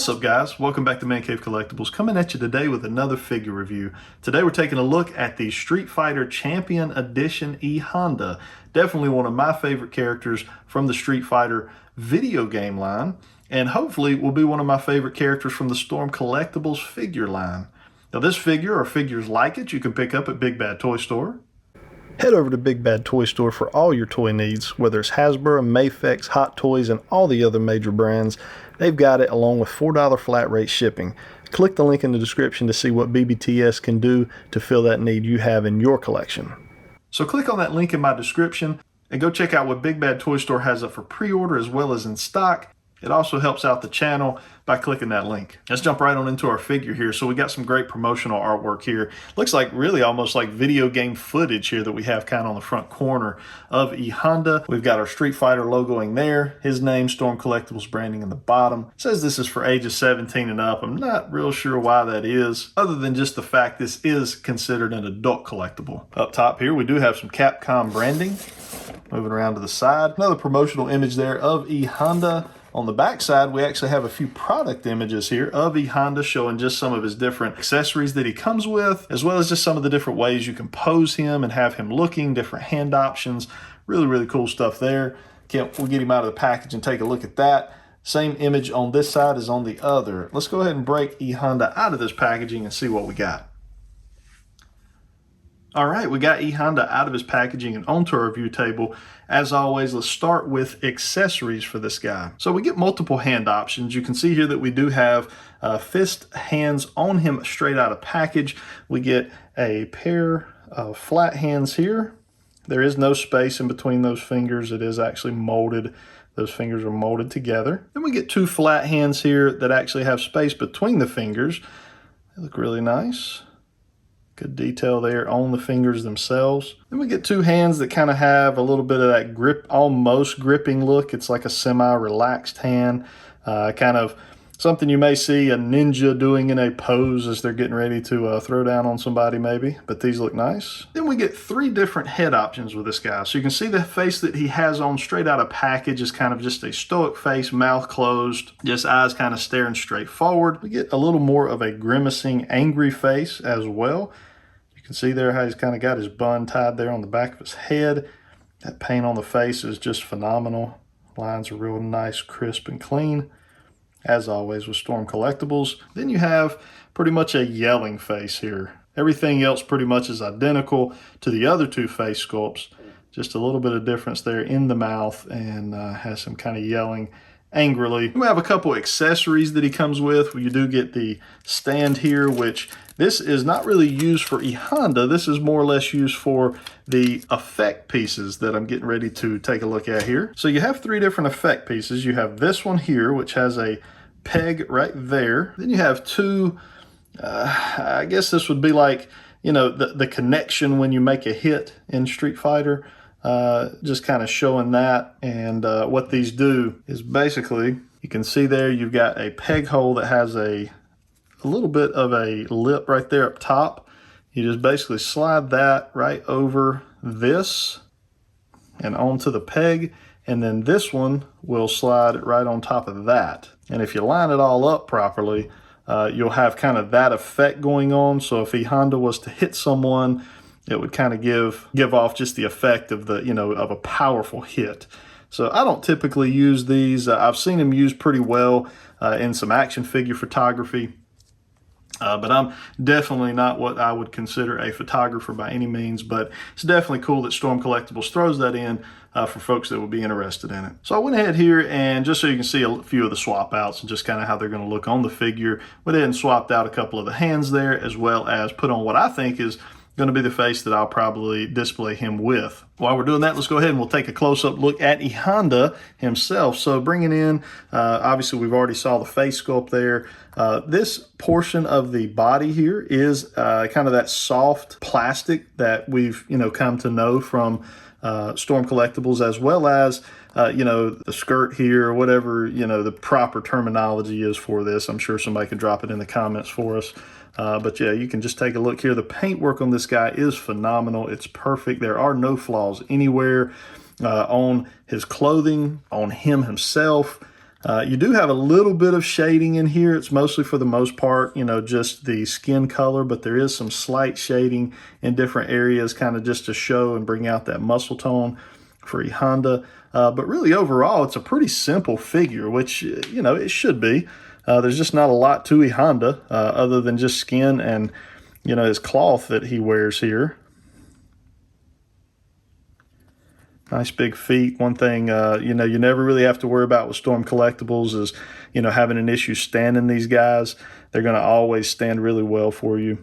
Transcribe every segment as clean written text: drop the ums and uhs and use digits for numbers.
What's up, guys? Welcome back to ManCave Collectibles, coming at you today with another figure review. Today we're taking a look at the Street Fighter Champion Edition E.HONDA. Definitely one of my favorite characters from the Street Fighter video game line, and hopefully will be one of my favorite characters from the Storm Collectibles figure line. Now this figure, or figures like it, you can pick up at Big Bad Toy Store. Head over to Big Bad Toy Store for all your toy needs, whether it's Hasbro, Mafex, Hot Toys, and all the other major brands. They've got it along with $4 flat rate shipping. Click the link in the description to see what BBTS can do to fill that need you have in your collection. So click on that link in my description and go check out what Big Bad Toy Store has up for pre-order as well as in stock. It also helps out the channel by clicking that link. Let's jump right on into our figure here. So we got some great promotional artwork here. Looks like really almost like video game footage here that we have kind of on the front corner of E.HONDA. We've got our Street Fighter logoing there. His name, Storm Collectibles branding in the bottom. It says this is for ages 17 and up. I'm not real sure why that is, other than just the fact this is considered an adult collectible. Up top here, we do have some Capcom branding. Moving around to the side, another promotional image there of E.HONDA. On the back side, we actually have a few product images here of E.HONDA showing just some of his different accessories that he comes with, as well as just some of the different ways you can pose him and have him looking, different hand options. Really, really cool stuff there. We'll get him out of the package and take a look at that. Same image on this side as on the other. Let's go ahead and break E.HONDA out of this packaging and see what we got. All right, we got E.HONDA out of his packaging and onto our review table. As always, let's start with accessories for this guy. So we get multiple hand options. You can see here that we do have fist hands on him straight out of package. We get a pair of flat hands here. There is no space in between those fingers. It is actually molded. Those fingers are molded together. Then we get two flat hands here that actually have space between the fingers. They look really nice. Good detail there on the fingers themselves. Then we get two hands that kind of have a little bit of that grip, almost gripping look. It's like a semi-relaxed hand, kind of something you may see a ninja doing in a pose as they're getting ready to throw down on somebody maybe, but these look nice. Then we get three different head options with this guy. So you can see the face that he has on straight out of package is kind of just a stoic face, mouth closed, just eyes kind of staring straight forward. We get a little more of a grimacing, angry face as well. You can see there how he's kind of got his bun tied there on the back of his head. That paint on the face is just phenomenal. Lines are real nice, crisp, and clean, as always with Storm Collectibles. Then you have pretty much a yelling face here. Everything else pretty much is identical to the other two face sculpts. Just a little bit of difference there in the mouth, and has some kind of yelling angrily. We have a couple accessories that he comes with. You do get the stand here, which this is not really used for E.HONDA. This is more or less used for the effect pieces that I'm getting ready to take a look at here. So you have three different effect pieces. You have this one here, which has a peg right there. Then you have two, I guess this would be like, you know, the connection when you make a hit in Street Fighter. Just kind of showing that, and what these do is basically, you can see there you've got a peg hole that has a little bit of a lip right there up top. You just basically slide that right over this and onto the peg, and then this one will slide right on top of that. And if you line it all up properly, you'll have kind of that effect going on. So if E.HONDA was to hit someone, it would kind of give off just the effect of the, you know, of a powerful hit. So I don't typically use these. I've seen them used pretty well in some action figure photography. But I'm definitely not what I would consider a photographer by any means, but it's definitely cool that Storm Collectibles throws that in for folks that would be interested in it. So I went ahead here, and just so you can see a few of the swap outs and just kind of how they're going to look on the figure, went ahead and swapped out a couple of the hands there, as well as put on what I think is going to be the face that I'll probably display him with. While we're doing that, let's go ahead and we'll take a close-up look at E.HONDA himself. So bringing in, obviously we've already saw the face sculpt there. This portion of the body here is kind of that soft plastic that we've, you know, come to know from Storm Collectibles, as well as you know, the skirt here, or whatever, you know, the proper terminology is for this. I'm sure somebody could drop it in the comments for us. But yeah, you can just take a look here. The paintwork on this guy is phenomenal. It's perfect. There are no flaws anywhere on his clothing, on him himself. You do have a little bit of shading in here. It's mostly, for the most part, you know, just the skin color, but there is some slight shading in different areas, kind of just to show and bring out that muscle tone for E.HONDA. But really, overall, it's a pretty simple figure, which, you know, it should be. There's just not a lot to E.HONDA other than just skin and, you know, his cloth that he wears here. Nice big feet. One thing, you know, you never really have to worry about with Storm Collectibles is, you know, having an issue standing these guys. They're going to always stand really well for you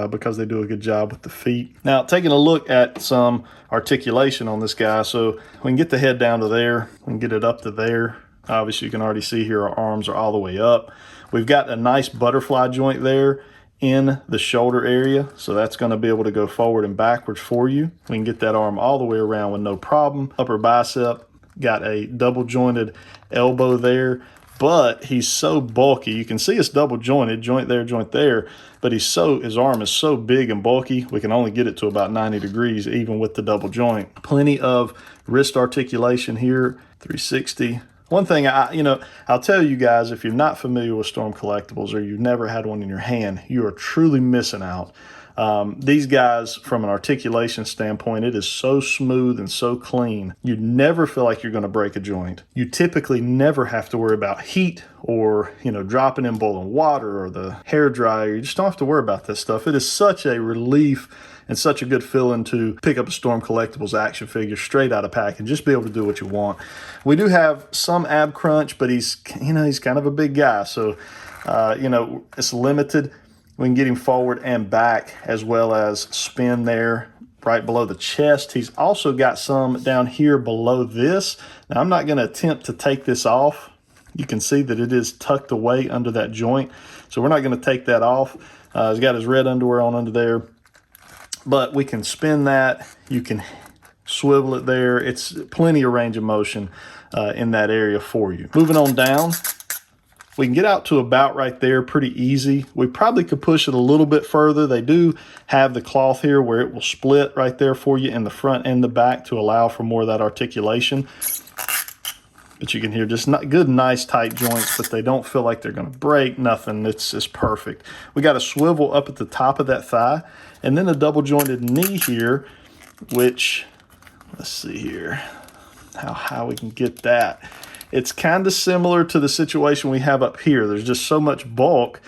because they do a good job with the feet. Now, taking a look at some articulation on this guy. So we can get the head down to there. We can get it up to there. Obviously, you can already see here our arms are all the way up. We've got a nice butterfly joint there in the shoulder area, so that's going to be able to go forward and backwards for you. We can get that arm all the way around with no problem. Upper bicep, got a double jointed elbow there, but he's so bulky. You can see it's double jointed, joint there, but his arm is so big and bulky, we can only get it to about 90 degrees even with the double joint. Plenty of wrist articulation here, 360. One thing, I'll tell you guys, if you're not familiar with Storm Collectibles or you've never had one in your hand, you are truly missing out. These guys, from an articulation standpoint, it is so smooth and so clean. You never feel like you're going to break a joint. You typically never have to worry about heat or, you know, dropping in boiling water or the hair dryer. You just don't have to worry about this stuff. It is such a relief and such a good feeling to pick up a Storm Collectibles action figure straight out of pack and just be able to do what you want. We do have some ab crunch, but he's kind of a big guy, so it's limited. We can get him forward and back, as well as spin there right below the chest. He's also got some down here below this. Now, I'm not going to attempt to take this off. You can see that it is tucked away under that joint, so we're not going to take that off. He's got his red underwear on under there, but we can spin that. You can swivel it there. It's plenty of range of motion in that area for you. Moving on down, we can get out to about right there pretty easy. We probably could push it a little bit further. They do have the cloth here where it will split right there for you in the front and the back to allow for more of that articulation. But you can hear just not good, nice, tight joints, but they don't feel like they're going to break, nothing. It's perfect. We got a swivel up at the top of that thigh, and then a double jointed knee here, which, let's see here, how high we can get that. It's kind of similar to the situation we have up here. There's just so much bulk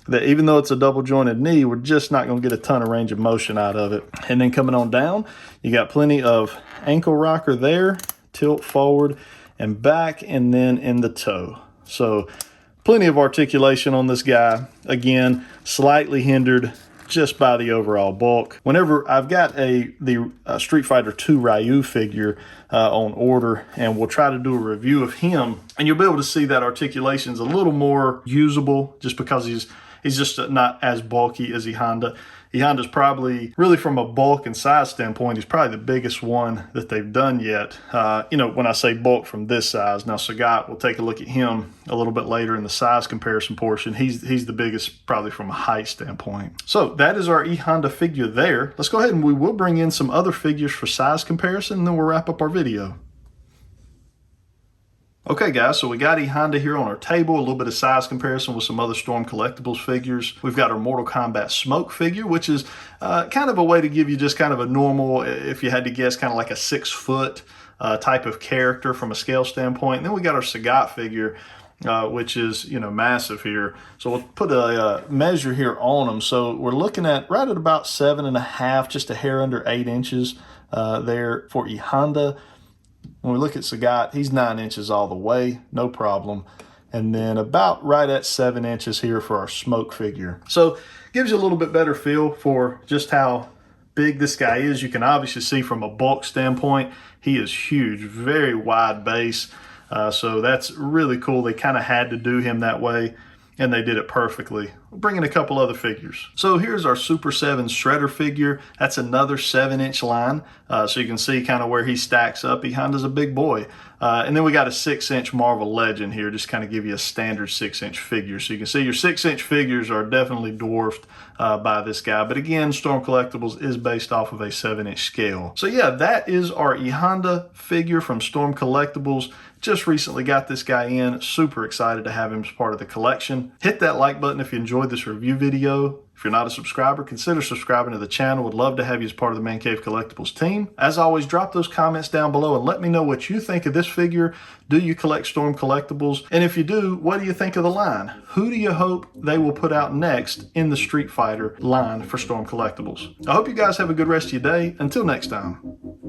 that even though it's a double jointed knee, we're just not going to get a ton of range of motion out of it. And then coming on down, you got plenty of ankle rocker there, tilt forward and back, and then in the toe. So plenty of articulation on this guy. Again, slightly hindered just by the overall bulk. Whenever I've got the Street Fighter II Ryu figure on order, and we'll try to do a review of him, and you'll be able to see that articulation is a little more usable just because he's just not as bulky as E.HONDA. E.HONDA's probably, really from a bulk and size standpoint, he's probably the biggest one that they've done yet. When I say bulk from this size, now Sagat, we'll take a look at him a little bit later in the size comparison portion. He's the biggest probably from a height standpoint. So that is our E.HONDA figure there. Let's go ahead and we will bring in some other figures for size comparison, and then we'll wrap up our video. Okay guys, so we got E.HONDA here on our table, a little bit of size comparison with some other Storm Collectibles figures. We've got our Mortal Kombat Smoke figure, which is kind of a way to give you just kind of a normal, if you had to guess, kind of like a 6 foot type of character from a scale standpoint. And then we got our Sagat figure, which is, massive here. So we'll put a measure here on them. So we're looking at right at about 7.5, just a hair under 8 inches there for E.HONDA. When we look at Sagat, he's 9 inches all the way, no problem. And then about right at 7 inches here for our Smoke figure. So gives you a little bit better feel for just how big this guy is. You can obviously see from a bulk standpoint, he is huge, very wide base. So that's really cool. They kind of had to do him that way, and they did it perfectly. We'll bring in a couple other figures. So here's our Super7 Shredder figure. That's another 7-inch line. So you can see kind of where he stacks up. E.HONDA's a big boy. And then we got a 6-inch Marvel Legend here, just kind of give you a standard 6-inch figure. So you can see your 6-inch figures are definitely dwarfed by this guy. But again, Storm Collectibles is based off of a 7-inch scale. So yeah, that is our E.HONDA figure from Storm Collectibles. Just recently got this guy in. Super excited to have him as part of the collection. Hit that like button if you enjoyed this review video. If you're not a subscriber, consider subscribing to the channel. Would love to have you as part of the ManCave Collectibles team. As always, drop those comments down below and let me know what you think of this figure. Do you collect Storm collectibles? And if you do, what do you think of the line? Who do you hope they will put out next in the Street Fighter line for Storm collectibles? I hope you guys have a good rest of your day. Until next time.